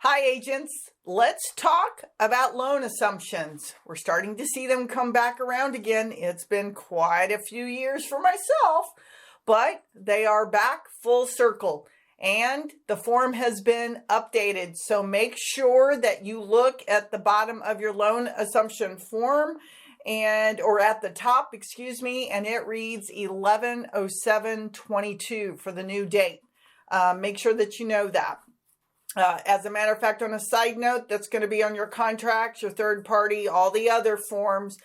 Hi, agents. Let's talk about loan assumptions. We're starting to see them come back around again. It's been quite a few years for myself, but they are back full circle and the form has been updated. So make sure that you look at the bottom of your loan assumption form or at the top, and it reads 11/07/22 for the new date. Make sure that you know that. As a matter of fact, on a side note, that's going to be on your contracts, your third party, all the other forms.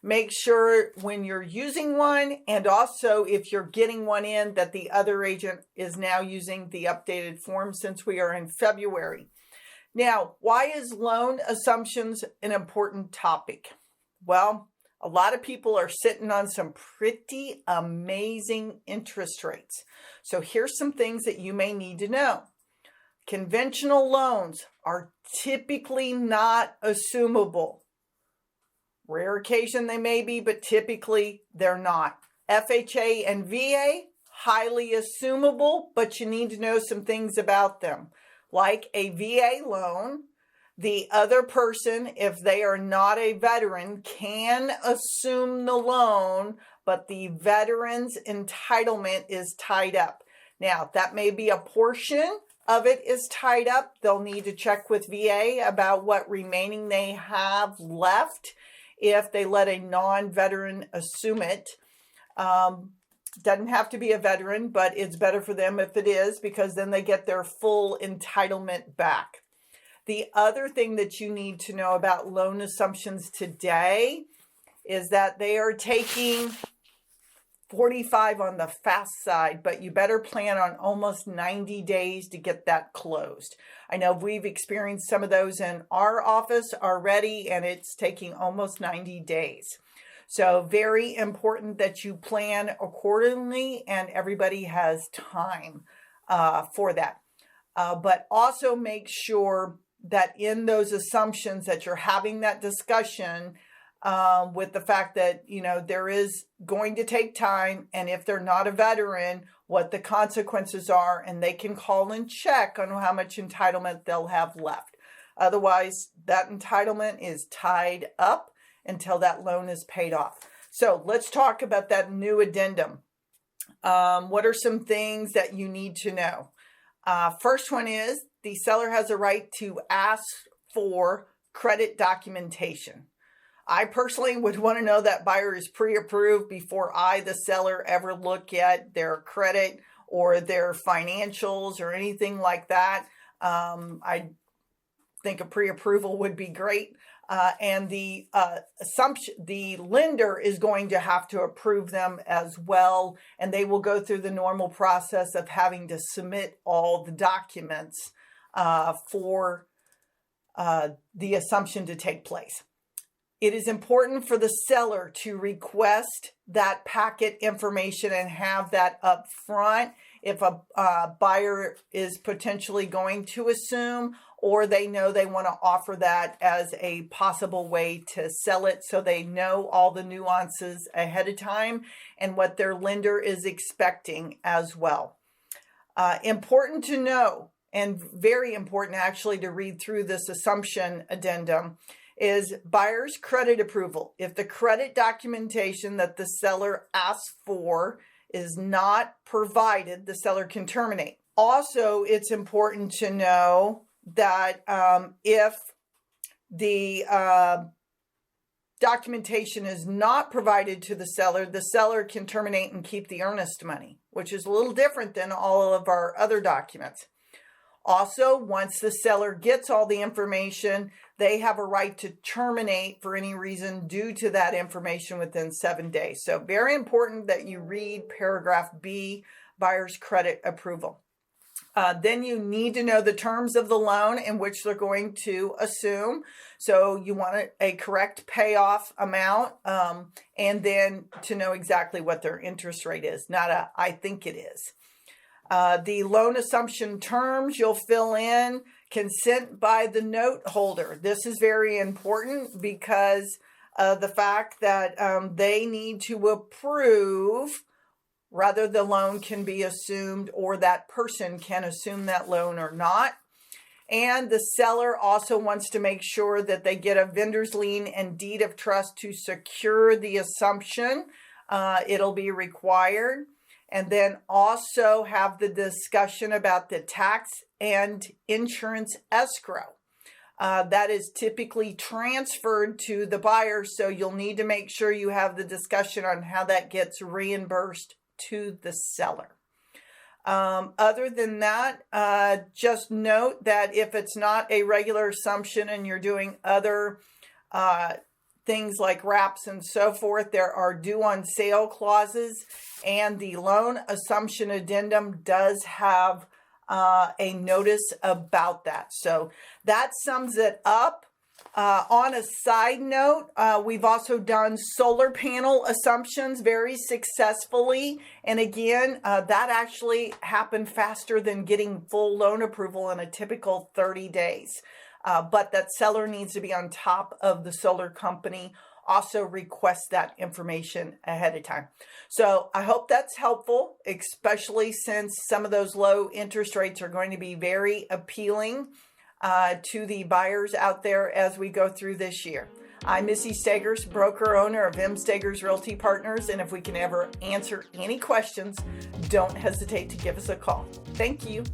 Make sure when you're using one, and also if you're getting one in, that the other agent is now using the updated form since we are in February. Now, why is loan assumptions an important topic? Well, a lot of people are sitting on some pretty amazing interest rates. So here's some things that you may need to know. Conventional loans are typically not assumable. Rare occasion they may be, but typically they're not. FHA and VA, highly assumable, but you need to know some things about them. Like a VA loan, the other person, if they are not a veteran, can assume the loan, but the veteran's entitlement is tied up. Now, that may be a portion of it is tied up. They'll need to check with VA about what remaining they have left if they let a non-veteran assume it. Doesn't have to be a veteran, but it's better for them if it is, because then they get their full entitlement back. The other thing that you need to know about loan assumptions today is that they are taking 45 on the fast side, but you better plan on almost 90 days to get that closed. I know we've experienced some of those in our office already, and it's taking almost 90 days. So very important that you plan accordingly, and everybody has time for that. But also make sure that in those assumptions that you're having that discussion with the fact that, there is going to take time, and if they're not a veteran, what the consequences are, and they can call and check on how much entitlement they'll have left. Otherwise, that entitlement is tied up until that loan is paid off. So let's talk about that new addendum. What are some things that you need to know? First one is the seller has a right to ask for credit documentation. I personally would want to know that buyer is pre-approved before I, the seller, ever look at their credit or their financials or anything like that. I think a pre-approval would be great. And the lender is going to have to approve them as well. And they will go through the normal process of having to submit all the documents for the assumption to take place. It is important for the seller to request that packet information and have that up front if a buyer is potentially going to assume, or they know they want to offer that as a possible way to sell it, so they know all the nuances ahead of time and what their lender is expecting as well. Important to know, and very important actually to read through this assumption addendum, is buyer's credit approval. If the credit documentation that the seller asks for is not provided, the seller can terminate. Also, it's important to know that if the documentation is not provided to the seller can terminate and keep the earnest money, which is a little different than all of our other documents. Also, once the seller gets all the information, they have a right to terminate for any reason due to that information within 7 days. So very important that you read paragraph B, buyer's credit approval. Then you need to know the terms of the loan in which they're going to assume. So you want a correct payoff amount, and then to know exactly what their interest rate is, not a I think it is. The loan assumption terms you'll fill in consent by the note holder. This is very important because of the fact that they need to approve whether the loan can be assumed or that person can assume that loan or not. And the seller also wants to make sure that they get a vendor's lien and deed of trust to secure the assumption. It'll be required. And then also have the discussion about the tax and insurance escrow. That is typically transferred to the buyer, so you'll need to make sure you have the discussion on how that gets reimbursed to the seller. Other than that, just note that if it's not a regular assumption and you're doing other things like wraps and so forth, there are due on sale clauses, and the loan assumption addendum does have a notice about that. So that sums it up. On a side note, we've also done solar panel assumptions very successfully. And again, that actually happened faster than getting full loan approval in a typical 30 days. But that seller needs to be on top of the solar company. Also request that information ahead of time. So I hope that's helpful, especially since some of those low interest rates are going to be very appealing to the buyers out there as we go through this year. I'm Missy Stegers, broker owner of M. Stegers Realty Partners, and if we can ever answer any questions, don't hesitate to give us a call. Thank you.